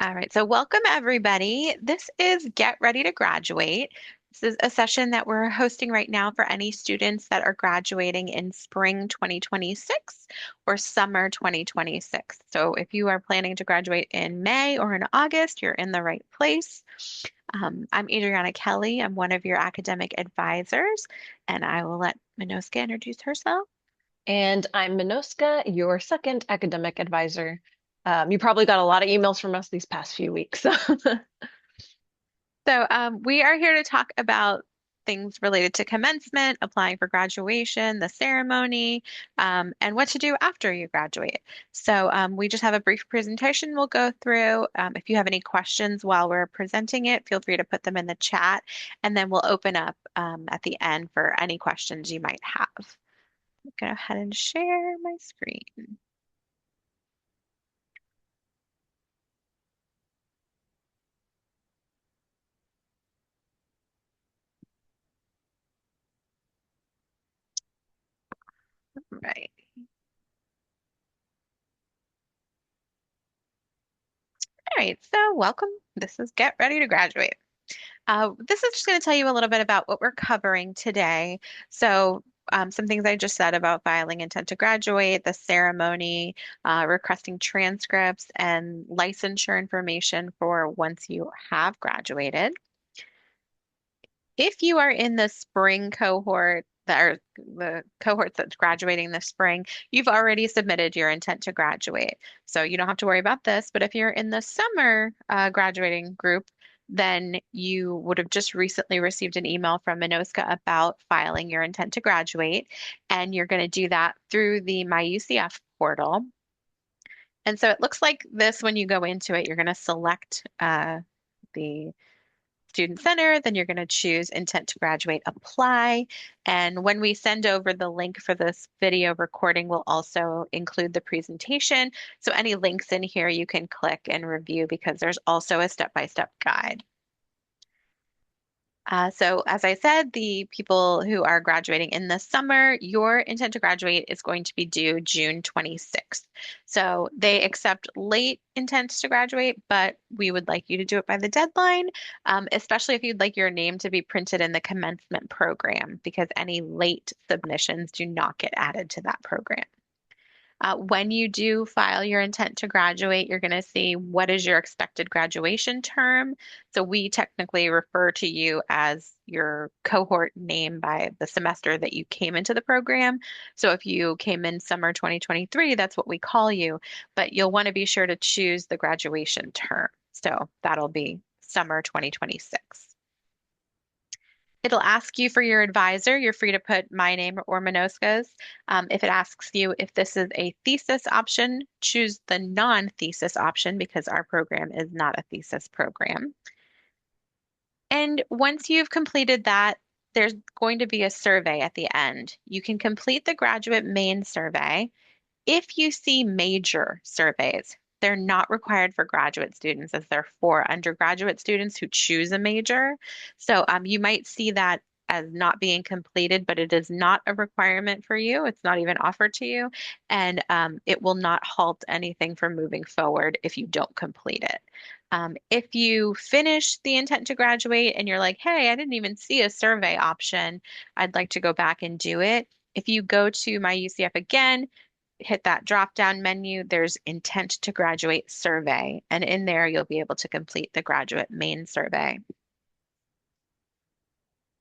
All right, so welcome everybody. This is Get Ready to Graduate. This is a session that we're hosting right now for any students that are graduating in spring 2026 or summer 2026. So if you are planning to graduate in May or in August, you're in the right place. I'm Adriana Kelly. I'm one of your academic advisors, and I will let Minoska introduce herself. And I'm Minoska, your second academic advisor. You probably got a lot of emails from us these past few weeks. We are here to talk about things related to commencement, applying for graduation, the ceremony, and what to do after you graduate. We just have a brief presentation we'll go through. If you have any questions while we're presenting it, feel free to put them in the chat, and then we'll open up at the end for any questions you might have. Go ahead and share my screen. Right. All right, so welcome. This is Get Ready to Graduate. This is just going to tell you a little bit about what we're covering today. Some things I just said about filing intent to graduate, the ceremony, requesting transcripts, and licensure information for once you have graduated. If you are in the spring cohort, that are the cohorts that's graduating this spring, you've already submitted your intent to graduate. So you don't have to worry about this. But if you're in the summer graduating group, then you would have just recently received an email from Minoska about filing your intent to graduate. And you're going to do that through the MyUCF portal. And so it looks like this when you go into it, you're going to select the Student Center, then you're going to choose Intent to Graduate Apply. And when we send over the link for this video recording, we'll also include the presentation. So any links in here you can click and review because there's also a step-by-step guide. So as I said, the people who are graduating in the summer, your intent to graduate is going to be due June 26th. So they accept late intents to graduate, but we would like you to do it by the deadline, especially if you'd like your name to be printed in the commencement program, because any late submissions do not get added to that program. When you do file your intent to graduate, you're going to see what is your expected graduation term. So we technically refer to you as your cohort name by the semester that you came into the program. So if you came in summer 2023, that's what we call you, but you'll want to be sure to choose the graduation term. So that'll be summer 2026. It'll ask you for your advisor. You're free to put my name or Minoska's. If it asks you if this is a thesis option, choose the non-thesis option because our program is not a thesis program. And once you've completed that, there's going to be a survey at the end. You can complete the graduate main survey. If you see major surveys, they're not required for graduate students as they're for undergraduate students who choose a major. You might see that as not being completed, but it is not a requirement for you. It's not even offered to you. And it will not halt anything from moving forward if you don't complete it. If you finish the intent to graduate and you're like, hey, I didn't even see a survey option, I'd like to go back and do it. If you go to MyUCF again, hit that drop down menu, there's intent to graduate survey. And in there, you'll be able to complete the graduate main survey.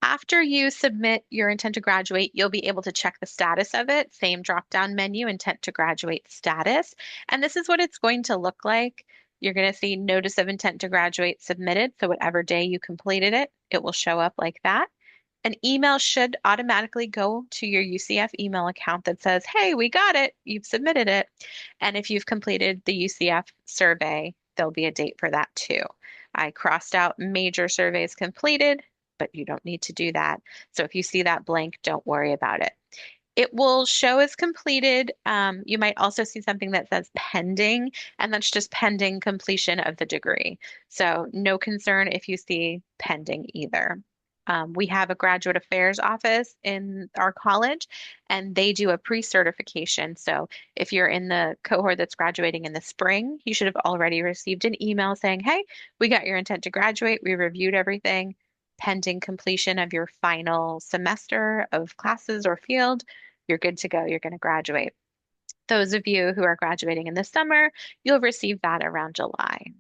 After you submit your intent to graduate, you'll be able to check the status of it. Same drop down menu, intent to graduate status. And this is what it's going to look like. You're going to see notice of intent to graduate submitted. So whatever day you completed it, it will show up like that. An email should automatically go to your UCF email account that says, hey, we got it, you've submitted it. And if you've completed the UCF survey, there'll be a date for that too. I crossed out major surveys completed, but you don't need to do that. So if you see that blank, don't worry about it. It will show as completed. You might also see something that says pending, and that's just pending completion of the degree. So no concern if you see pending either. We have a graduate affairs office in our college, and they do a pre-certification. So if you're in the cohort that's graduating in the spring, you should have already received an email saying, "Hey, we got your intent to graduate. We reviewed everything. Pending completion of your final semester of classes or field, you're good to go. You're going to graduate." Those of you who are graduating in the summer, you'll receive that around July.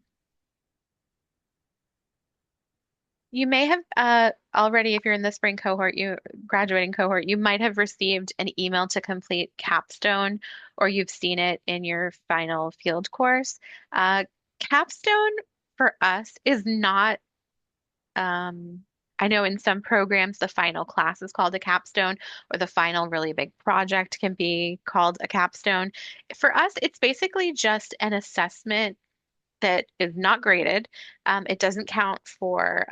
You may have already, if you're in the spring cohort, you graduating cohort, you might have received an email to complete capstone, or you've seen it in your final field course. Uh, Capstone for us is not, I know in some programs the final class is called a capstone, or the final really big project can be called a capstone. For us, it's basically just an assessment that is not graded. It doesn't count for,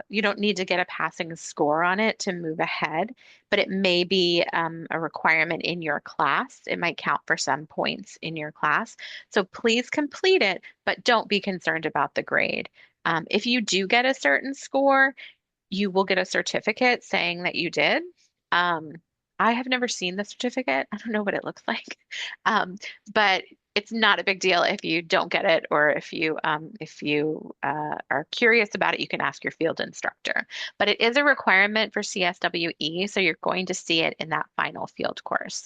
you don't need to get a passing score on it to move ahead, but it may be a requirement in your class. It might count for some points in your class. So please complete it, but don't be concerned about the grade. If you do get a certain score, you will get a certificate saying that you did. Um, I have never seen the certificate. I don't know what it looks like. Um, but it's not a big deal if you don't get it, or if you are curious about it, you can ask your field instructor. But it is a requirement for CSWE, so you're going to see it in that final field course.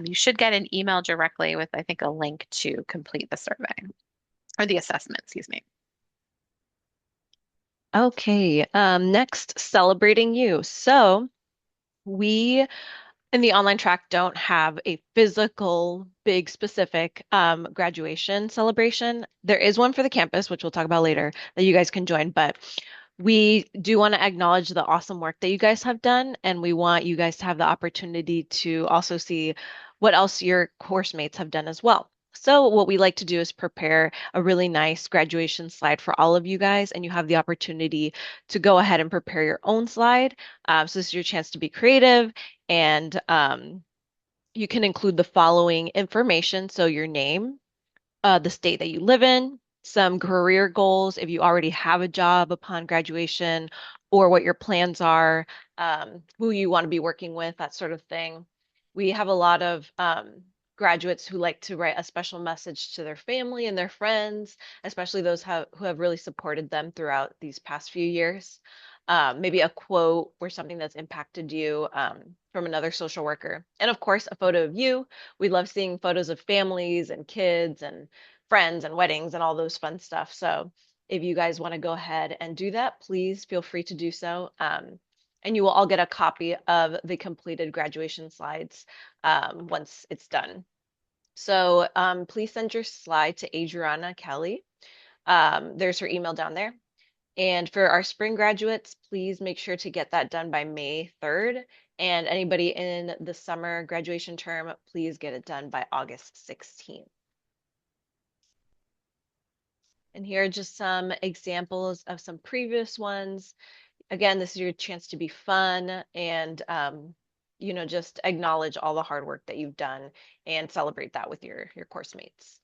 You should get an email directly with, I think, a link to complete the survey or the assessment, excuse me. Okay, next, celebrating you. So we in the online track don't have a physical, big, specific graduation celebration. There is one for the campus, which we'll talk about later, that you guys can join, but we do want to acknowledge the awesome work that you guys have done, and we want you guys to have the opportunity to also see what else your course mates have done as well. So what we like to do is prepare a really nice graduation slide for all of you guys, and you have the opportunity to go ahead and prepare your own slide. So this is your chance to be creative, and you can include the following information. So your name, the state that you live in, some career goals if you already have a job upon graduation, or what your plans are, who you want to be working with, that sort of thing. We have a lot of graduates who like to write a special message to their family and their friends, especially those who have really supported them throughout these past few years. Maybe a quote or something that's impacted you from another social worker. And of course, a photo of you. We love seeing photos of families and kids and friends and weddings and all those fun stuff. So if you guys want to go ahead and do that, please feel free to do so. And you will all get a copy of the completed graduation slides once it's done. So please send your slide to Adriana Kelly. There's her email down there. And for our spring graduates, please make sure to get that done by May 3rd. And anybody in the summer graduation term, please get it done by August 16th. And here are just some examples of some previous ones. Again, this is your chance to be fun and, just acknowledge all the hard work that you've done and celebrate that with your course mates.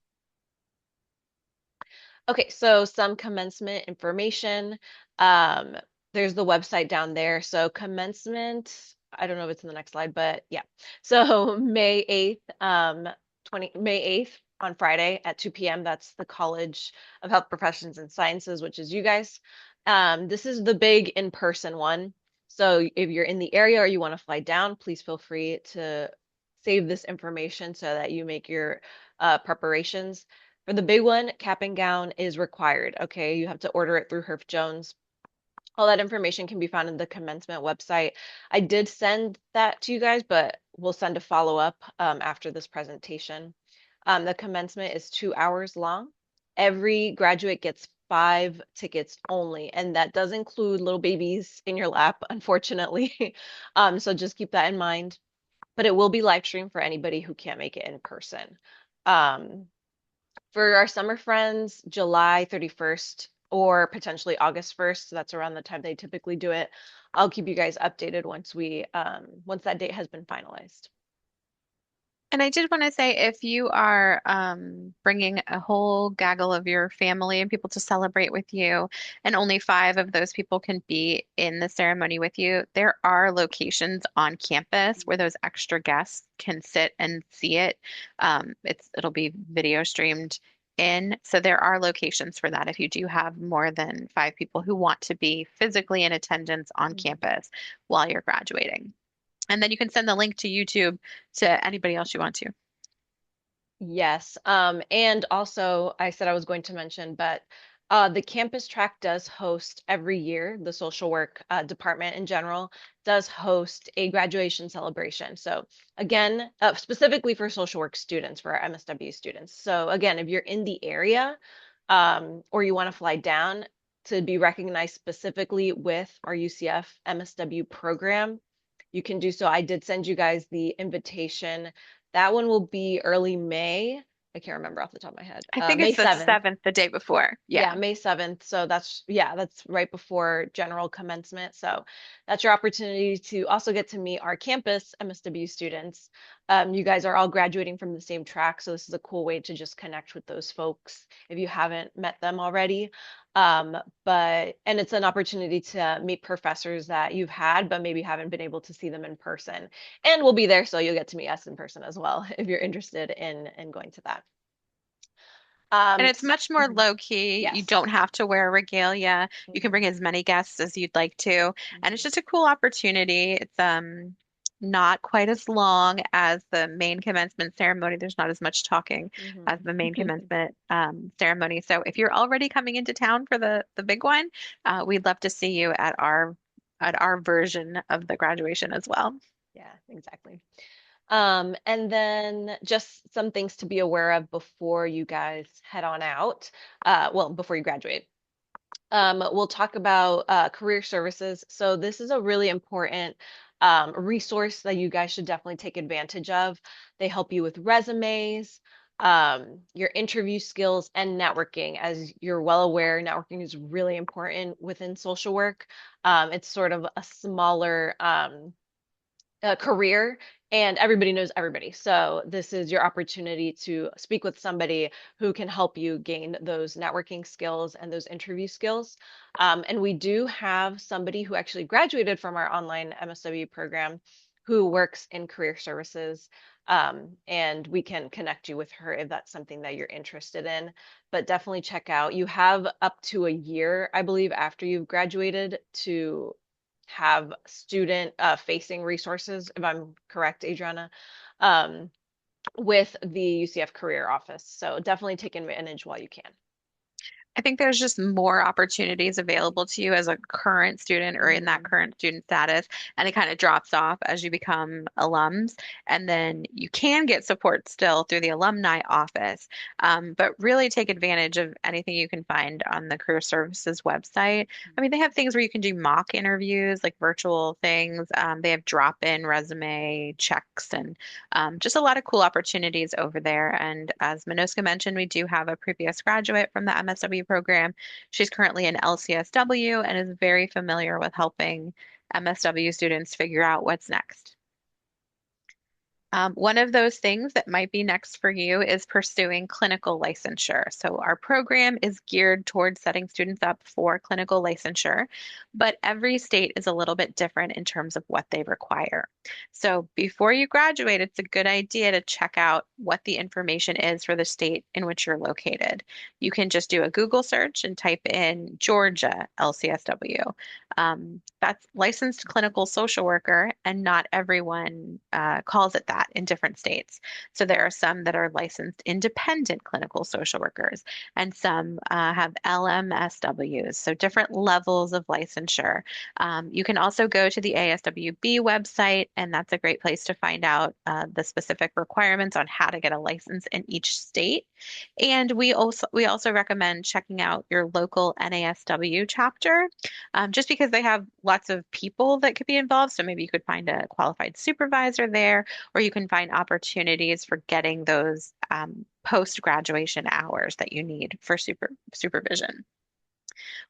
Okay, so some commencement information. Um, there's the website down there. So commencement, I don't know if it's in the next slide, but yeah. So May 8th, May 8th on Friday at 2 p.m. That's the College of Health Professions and Sciences, which is you guys. This is the big in-person one. So if you're in the area or you want to fly down, please feel free to save this information so that you make your preparations. For the big one, cap and gown is required. Okay, you have to order it through Herff Jones. All that information can be found in the commencement website. I did send that to you guys, but we'll send a follow-up after this presentation. The commencement is 2 hours long. Every graduate gets 5 tickets only, and that does include little babies in your lap, unfortunately. So just keep that in mind. But it will be live streamed for anybody who can't make it in person. Um, for our summer friends, July 31st or potentially August 1st, so that's around the time they typically do it. I'll keep you guys updated once that date has been finalized. And I did want to say, if you are bringing a whole gaggle of your family and people to celebrate with you, and only five of those people can be in the ceremony with you, there are locations on campus where those extra guests can sit and see it. It'll be video streamed in, so there are locations for that if you do have more than five people who want to be physically in attendance on Mhm. campus while you're graduating. And then you can send the link to YouTube to anybody else you want to. Yes. And also I said I was going to mention, but the campus track does host every year, the social work department in general does host a graduation celebration. So again, specifically for social work students, for our MSW students. So again, if you're in the area, or you want to fly down to be recognized specifically with our UCF MSW program, you can do so. I did send you guys the invitation. That one will be early May. I can't remember off the top of my head. I think May it's the 7th. 7th, the day before. Yeah, Yeah. May 7th. So that's, yeah, that's right before general commencement. So that's your opportunity to also get to meet our campus MSW students. You guys are all graduating from the same track. So this is a cool way to just connect with those folks if you haven't met them already. And it's an opportunity to meet professors that you've had, but maybe haven't been able to see them in person. And we'll be there, so you'll get to meet us in person as well if you're interested in going to that. And it's much more Mhm. low key. You Yes. don't have to wear regalia. You can bring Mhm. as many guests as you'd like to. And it's Mhm. just a cool opportunity. It's not quite as long as the main commencement ceremony. There's not as much talking as Mhm. the main commencement ceremony. So if you're already coming into town for the big one, we'd love to see you at our version of the graduation as well. Yeah, exactly. And then just some things to be aware of before you guys head on out. Well, before you graduate. We'll talk about career services. So this is a really important resource that you guys should definitely take advantage of. They help you with resumes, your interview skills, and networking. As you're well aware, networking is really important within social work. It's sort of a smaller career and everybody knows everybody. So this is your opportunity to speak with somebody who can help you gain those networking skills and those interview skills. And we do have somebody who actually graduated from our online MSW program who works in career services. And we can connect you with her if that's something that you're interested in. But definitely check out. You have up to a year, I believe, after you've graduated to have student facing resources, if I'm correct, Adriana, um, with the UCF Career Office. So definitely take advantage while you can. I think there's just more opportunities available to you as a current student or in that Hmm. current student status, and it kind of drops off as you become alums. And then you can get support still through the alumni office, but really take advantage of anything you can find on the Career Services website. I mean, they have things where you can do mock interviews, like virtual things. They have drop-in resume checks and just a lot of cool opportunities over there. And as Minoska mentioned, we do have a previous graduate from the MSW program. She's currently in LCSW and is very familiar with helping MSW students figure out what's next. One of those things that might be next for you is pursuing clinical licensure. So, our program is geared towards setting students up for clinical licensure, but every state is a little bit different in terms of what they require. So, before you graduate, it's a good idea to check out what the information is for the state in which you're located. You can just do a Google search and type in Georgia LCSW. That's licensed clinical social worker, and not everyone calls it that in different states. So there are some that are licensed independent clinical social workers, and some have LMSWs, so different levels of licensure. You can also go to the ASWB website, and that's a great place to find out the specific requirements on how to get a license in each state. And we also recommend checking out your local NASW chapter just because they have lots of people that could be involved. So maybe you could find a qualified supervisor there, or you can find opportunities for getting those post-graduation hours that you need for supervision.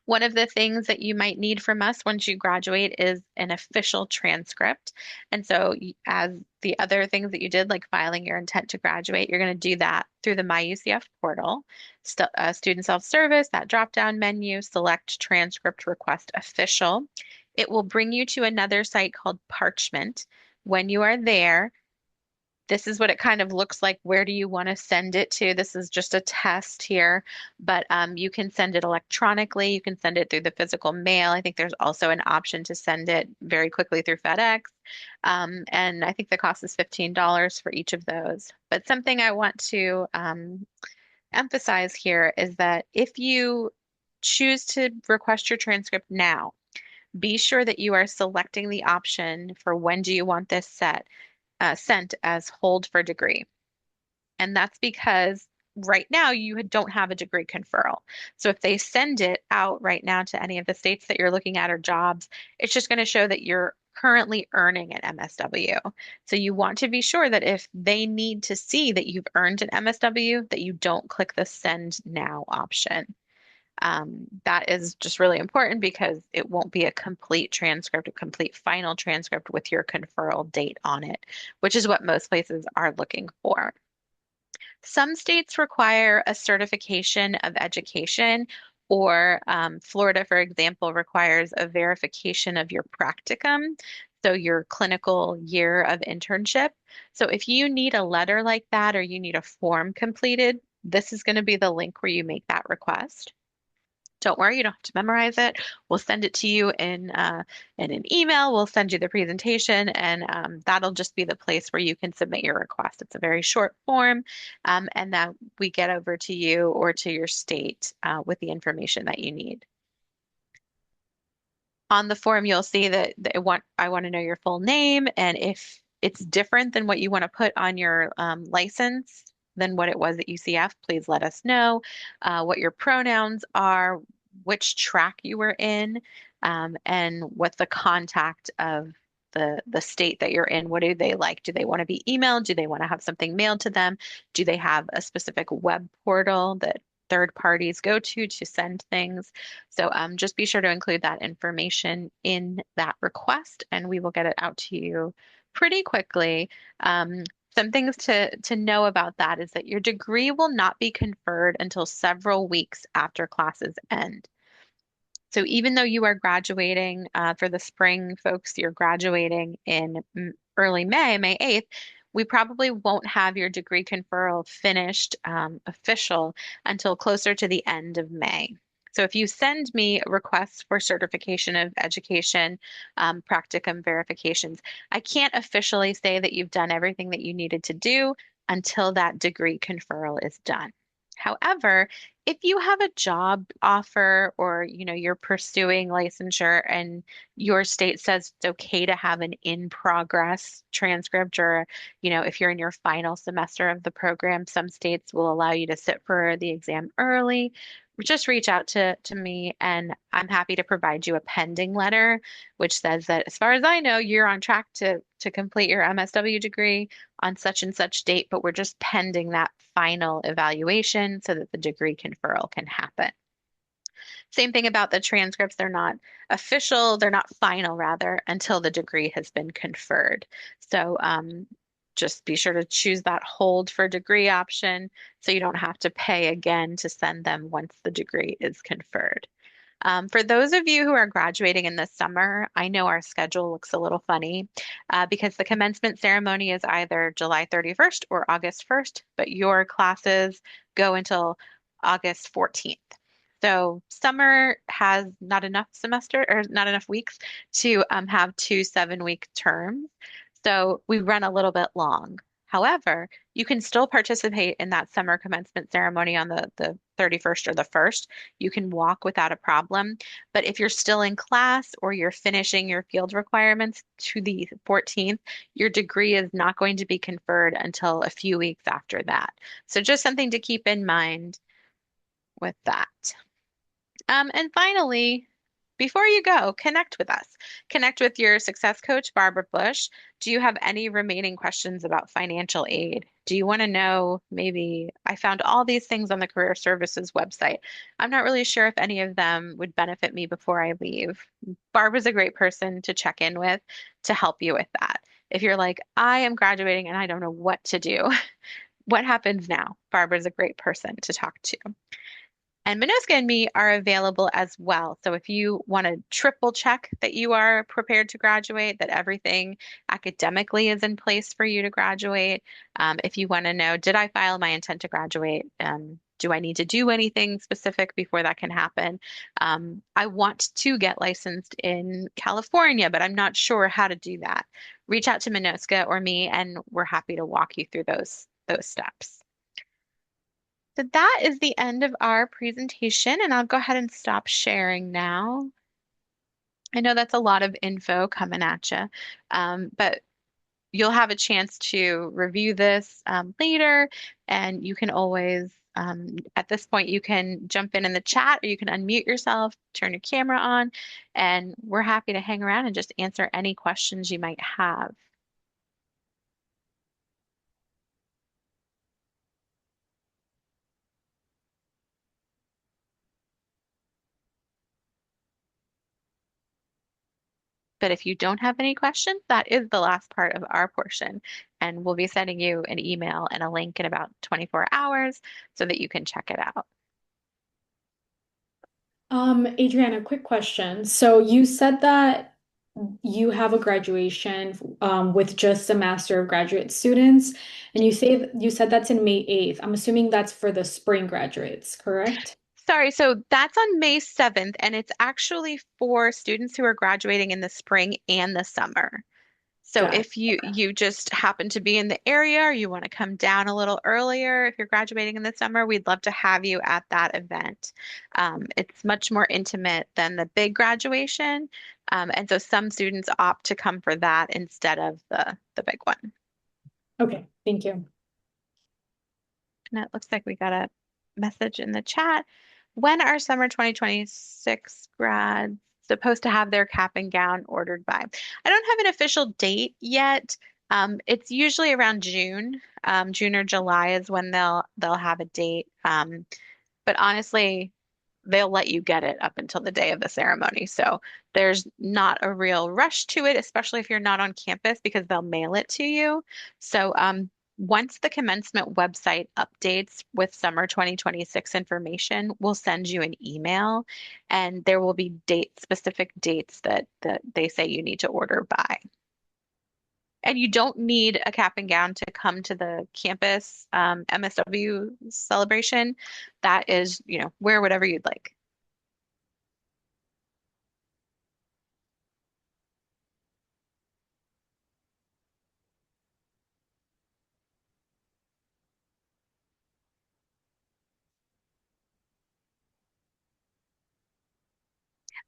One of the things that you might need from us once you graduate is an official transcript. And so, as the other things that you did, like filing your intent to graduate, you're going to do that through the MyUCF portal, student self-service, that drop-down menu, select transcript request official. It will bring you to another site called Parchment. When you are there, this is what it kind of looks like. Where do you want to send it to? This is just a test here, but you can send it electronically. You can send it through the physical mail. I think there's also an option to send it very quickly through FedEx. And I think the cost is $15 for each of those. But something I want to emphasize here is that if you choose to request your transcript now, be sure that you are selecting the option for when do you want this sent as hold for degree. And that's because right now you don't have a degree conferral. So if they send it out right now to any of the states that you're looking at or jobs, it's just going to show that you're currently earning an MSW. So you want to be sure that if they need to see that you've earned an MSW, that you don't click the send now option. That is just really important because it won't be a complete transcript, a complete final transcript with your conferral date on it, which is what most places are looking for. Some states require a certification of education, or Florida, for example, requires a verification of your practicum, so your clinical year of internship. So if you need a letter like that or you need a form completed, this is going to be the link where you make that request. Don't worry, you don't have to memorize it. We'll send it to you in an email. We'll send you the presentation, and that'll just be the place where you can submit your request. It's a very short form, and that we get over to you or to your state with the information that you need. On the form, you'll see that I want to know your full name, and if it's different than what you want to put on your license than what it was at UCF, please let us know what your pronouns are, which track you were in, and what the contact of the state that you're in. What do they like? Do they want to be emailed? Do they want to have something mailed to them? Do they have a specific web portal that third parties go to send things? So just be sure to include that information in that request, and we will get it out to you pretty quickly. Some things to know about that is that your degree will not be conferred until several weeks after classes end. So even though you are graduating for the spring, folks, you're graduating in early May, May 8th, we probably won't have your degree conferral finished official until closer to the end of May. So if you send me requests for certification of education, practicum verifications, I can't officially say that you've done everything that you needed to do until that degree conferral is done. However, if you have a job offer or you're pursuing licensure and your state says it's okay to have an in progress transcript, or if you're in your final semester of the program, some states will allow you to sit for the exam early. Just reach out to me, and I'm happy to provide you a pending letter which says that as far as I know, you're on track to complete your MSW degree on such and such date, but we're just pending that final evaluation so that the degree conferral can happen. Same thing about the transcripts. They're not official, they're not final, rather, until the degree has been conferred. So just be sure to choose that hold for degree option so you don't have to pay again to send them once the degree is conferred. For those of you who are graduating in the summer, I know our schedule looks a little funny because the commencement ceremony is either July 31st or August 1st, but your classes go until August 14th. So summer has not enough semester or not enough weeks to have two 7-week terms. So we run a little bit long. However, you can still participate in that summer commencement ceremony on the 31st or the 1st. You can walk without a problem. But if you're still in class or you're finishing your field requirements to the 14th, your degree is not going to be conferred until a few weeks after that. So just something to keep in mind with that. And finally, before you go, connect with us. Connect with your success coach, Barbara Bush. Do you have any remaining questions about financial aid? Do you want to know maybe I found all these things on the Career Services website. I'm not really sure if any of them would benefit me before I leave. Barbara's a great person to check in with to help you with that. If you're like, I am graduating and I don't know what to do, what happens now? Barbara's a great person to talk to. And Minoska and me are available as well. So if you want to triple check that you are prepared to graduate, that everything academically is in place for you to graduate, if you want to know, did I file my intent to graduate? Do I need to do anything specific before that can happen? I want to get licensed in California, but I'm not sure how to do that. Reach out to Minoska or me, and we're happy to walk you through those steps. So that is the end of our presentation, and I'll go ahead and stop sharing now. I know that's a lot of info coming at you, but you'll have a chance to review this later, and you can always, at this point, you can jump in the chat or you can unmute yourself, turn your camera on, and we're happy to hang around and just answer any questions you might have. But if you don't have any questions, that is the last part of our portion. And we'll be sending you an email and a link in about 24 hours so that you can check it out. Adriana, quick question. So you said that you have a graduation with just a Master of Graduate students, and you said that's in May 8th. I'm assuming that's for the spring graduates, correct? Sorry, so that's on May 7th, and it's actually for students who are graduating in the spring and the summer. So Got it. if you just happen to be in the area or you want to come down a little earlier, if you're graduating in the summer, we'd love to have you at that event. It's much more intimate than the big graduation, and so some students opt to come for that instead of the big one. Okay, thank you. And it looks like we got a message in the chat. When are summer 2026 grads supposed to have their cap and gown ordered by? I don't have an official date yet. It's usually around June. June or July is when they'll have a date. But honestly, they'll let you get it up until the day of the ceremony. So there's not a real rush to it, especially if you're not on campus because they'll mail it to you. So once the commencement website updates with summer 2026 information, we'll send you an email and there will be specific dates that they say you need to order by. And you don't need a cap and gown to come to the campus MSW celebration. That is, wear whatever you'd like.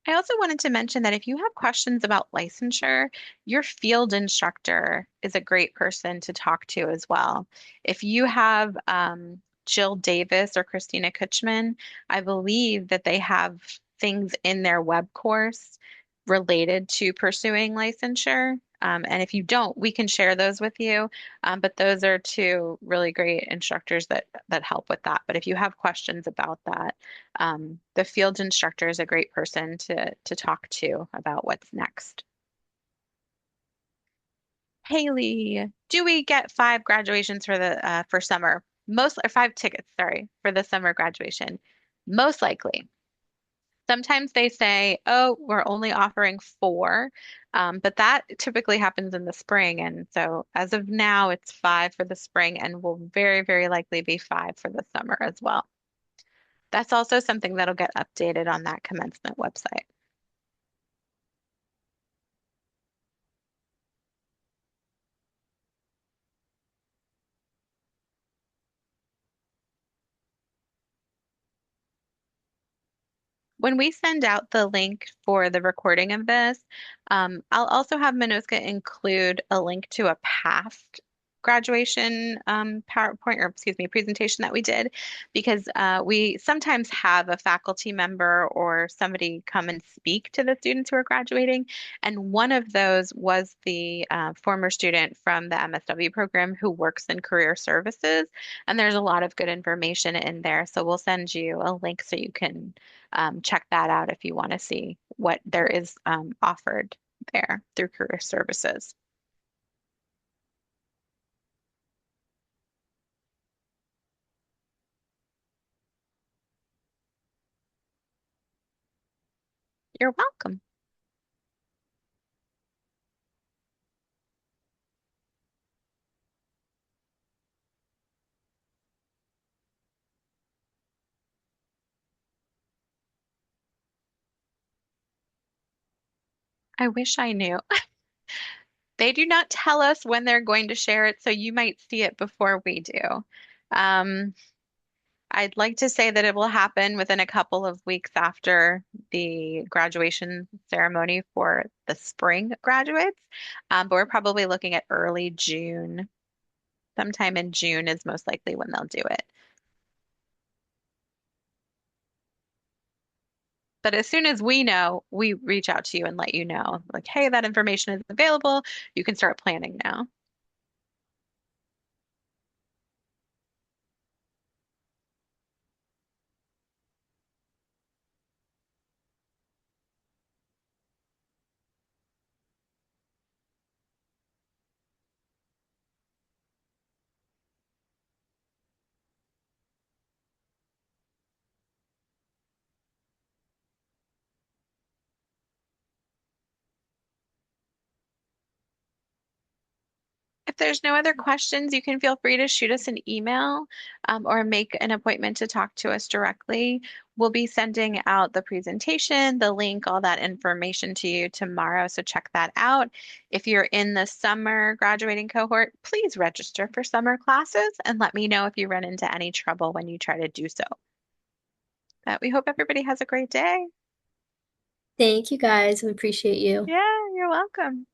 I also wanted to mention that if you have questions about licensure, your field instructor is a great person to talk to as well. If you have Jill Davis or Christina Kutchman, I believe that they have things in their web course related to pursuing licensure. And if you don't, we can share those with you. But those are two really great instructors that help with that. But if you have questions about that, the field instructor is a great person to talk to about what's next. Haley, do we get 5 graduations for summer? Most or 5 tickets, sorry, for the summer graduation. Most likely. Sometimes they say, oh, we're only offering 4, but that typically happens in the spring. And so as of now, it's 5 for the spring and will very, very likely be 5 for the summer as well. That's also something that'll get updated on that commencement website. When we send out the link for the recording of this, I'll also have Minoska include a link to a past graduation PowerPoint or excuse me presentation that we did because we sometimes have a faculty member or somebody come and speak to the students who are graduating. And one of those was the former student from the MSW program who works in career services. And there's a lot of good information in there. So we'll send you a link so you can check that out if you want to see what there is offered there through career services. You're welcome. I wish I knew. They do not tell us when they're going to share it, so you might see it before we do. Um, I'd like to say that it will happen within a couple of weeks after the graduation ceremony for the spring graduates, but we're probably looking at early June. Sometime in June is most likely when they'll do it. But as soon as we know, we reach out to you and let you know, like, hey, that information is available. You can start planning now. If there's no other questions, you can feel free to shoot us an email or make an appointment to talk to us directly. We'll be sending out the presentation, the link, all that information to you tomorrow, so check that out. If you're in the summer graduating cohort, please register for summer classes and let me know if you run into any trouble when you try to do so. But we hope everybody has a great day. Thank you guys. We appreciate you. Yeah, you're welcome.